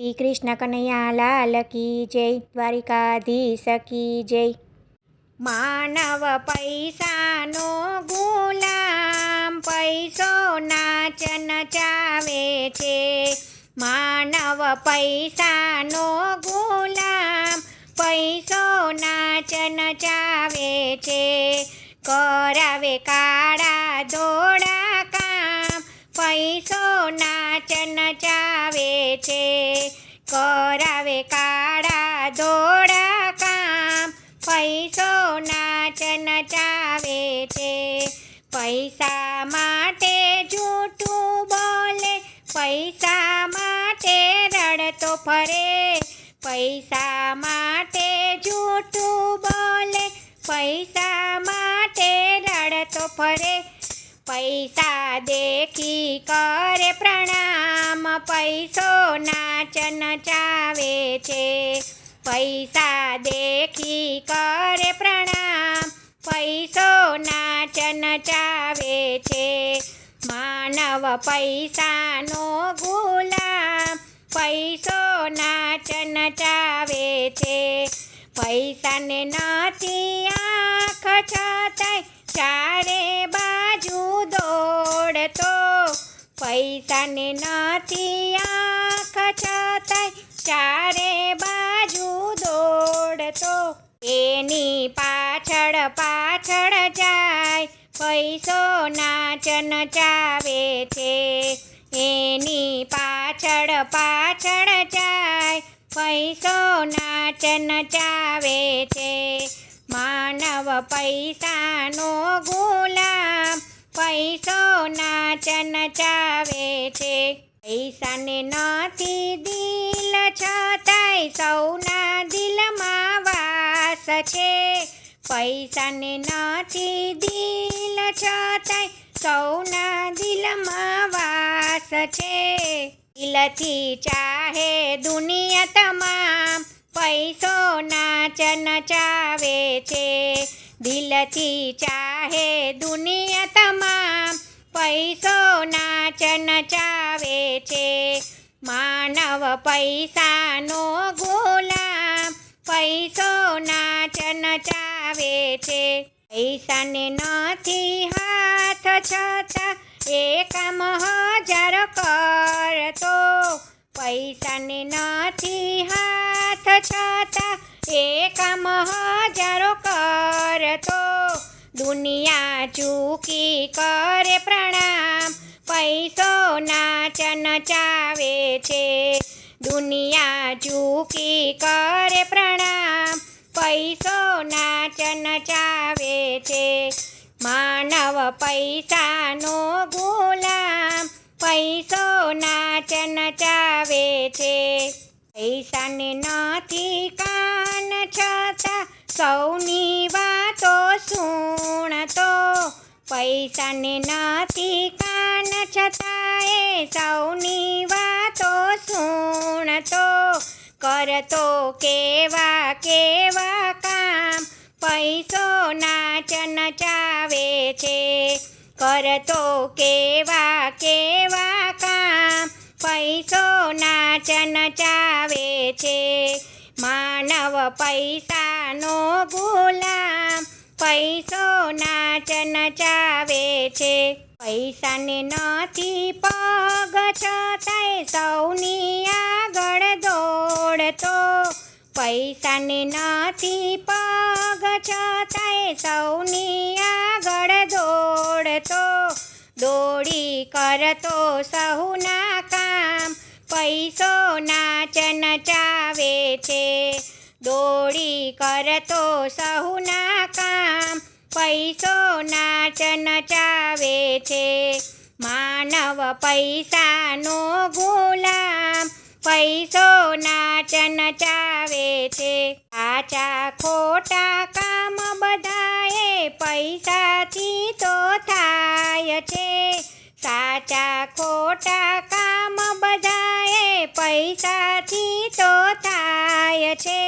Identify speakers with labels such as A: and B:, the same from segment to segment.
A: શ્રી કૃષ્ણ કનૈયા લાલ કી જય, દ્વારિકાધીશ કી જય. માનવ પૈસાનો ગુલામ, પૈસો નાચ નચાવે છે. માનવ પૈસાનો ગુલામ, પૈસો નાચ નચાવે છે. કરાવે કાળા ધોળા કામ, પૈસો નાચ નચાવે છે. કરાવે કાળા ધોળા કામ, પૈસો નાચ નચાવે છે. પૈસા માટે જૂઠું બોલે, પૈસા માટે રડતો ફરે. પૈસા માટે જૂઠું બોલે, પૈસા માટે રડતો ફરે. પૈસા દેખી કરે પ્રણામ, પૈસો નાચ નચાવે છે. પૈસા દેખી કરે પ્રણામ, પૈસો નાચ નચાવે છે. માનવ પૈસાનો ગુલામ, પૈસો નાચ નચાવે છે. પૈસાને નથી આંખ છતાંય ચારે બાજુ દોડતો. પૈસાને નથી આંખ છતાંય ચારે બાજુ દોડતો. એની પાછળ પાછળ જાય, પૈસો નાચ નચાવે છે. એની પાછળ પાછળ જાય, પૈસો નાચ નચાવે છે. માનવ પૈસાનો ગુલામ, પૈસો નાચ નચાવે છે. પૈસાને નથી દિલ છતાંય સૌના દિલમાં વાસ છે. પૈસાને નથી દિલ છતાંય સૌના દિલમાં વાસ છે. દિલથી ચાહે દુનિયા તમામ, પૈસો નાચ નચાવે છે. દિલથી ચાહે દુનિયા તમામ, પૈસો નાચ નચાવે છે. માનવ પૈસાનો ગુલામ, પૈસો નાચ નચાવે છે. પૈસાને નથી હાથ છતાં એ કામ હજાર કરતો. પૈસાને નથી હાથ છતાં એ કામ હજારો કરતો. દુનિયા ચૂકી કરે પ્રણામ, પૈસો નાચ નચાવે છે. દુનિયા ચૂકી કરે પ્રણામ, પૈસો નાચ નચાવે છે. માનવ પૈસાનો ગુલામ, પૈસો નાચ નચાવે છે. પૈસાને નથી કાન છતાં સૌની વાતો સુણતો. પૈસાને નથી કાન છતાં એ સૌની વાતો સુણતો. કરતો કેવા કેવા કામ, પૈસો નાચ નચાવે છે. કરતો કેવા કેવા કામ, પૈસો નાચ નચાવે છે. માનવ પૈસાનો ગુલામ, પૈસો નાચ નચાવે છે. પૈસાને નથી પગ છતાંય સૌની આગળ દોડતો. પૈસાને નથી પગ છતાંય સૌની આગળ દોડતો. દોડી કરતો સહુના કામ, પૈસો નાચ નચાવે છે. દોડી કરતો સહુના કામ, પૈસો નાચ નચાવે છે. માનવ પૈસાનો ગુલામ, પૈસો નાચ નચાવે છે. સાચા ખોટા કામ બધાએ પૈસાથી તો થાય છે. સાચા ખોટા કામ બધાએ પૈસાથી તો થાય છે.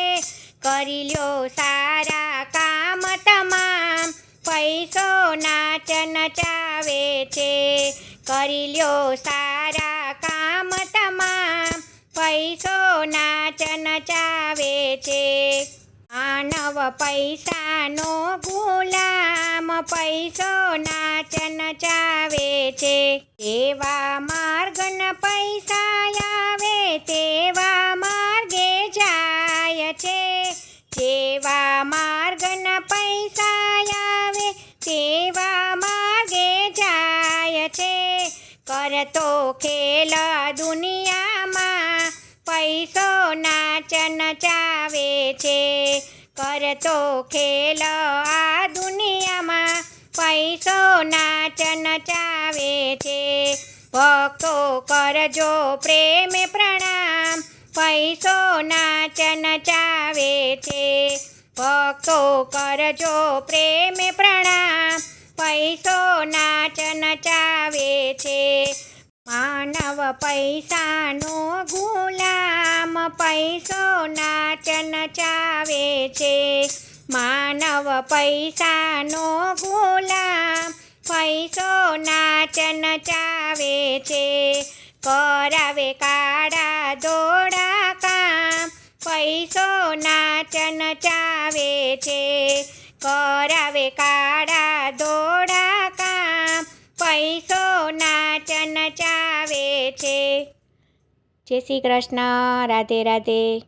A: કરી લ્યો સારા કામ તમામ, પૈસો નાચ નચાવે છે. કરી લ્યો સારા કામ તમામ, પૈસો નાચ નચાવે છે. માનવ પૈસાનો ગુલામ, પૈસો નાચ નચાવે છે. જેવા માર્ગના પૈસા આવે તેવા માર્ગે જાય છે. જેવા માર્ગના પૈસા આવે તેવા માર્ગે જાય છે. કરતો ખેલ દુનિયામાં પૈસો નાચ નચાવે છે. કરતો ખેલ આ દુનિયામાં પૈસો નાચ નચાવે છે. ભક્તો કરજો પ્રેમ પ્રણામ, પૈસો નાચ નચાવે છે. ભક્તો કરજો પ્રેમ પ્રણામ, પૈસો નાચ નચાવે છે. માનવ પૈસાનો ગુલામ, પૈસો નાચ નચાવે છે. માનવ પૈસાનો ગુલામ, પૈસો નાચ નચાવે છે. કરાવે કાળા ધોળા કામ, પૈસો નાચ નચાવે છે. કરાવે કાળા ધોળા કામ, પૈસો નાચ નચાવે છે. જય શ્રી કૃષ્ણ. રાધે રાધે.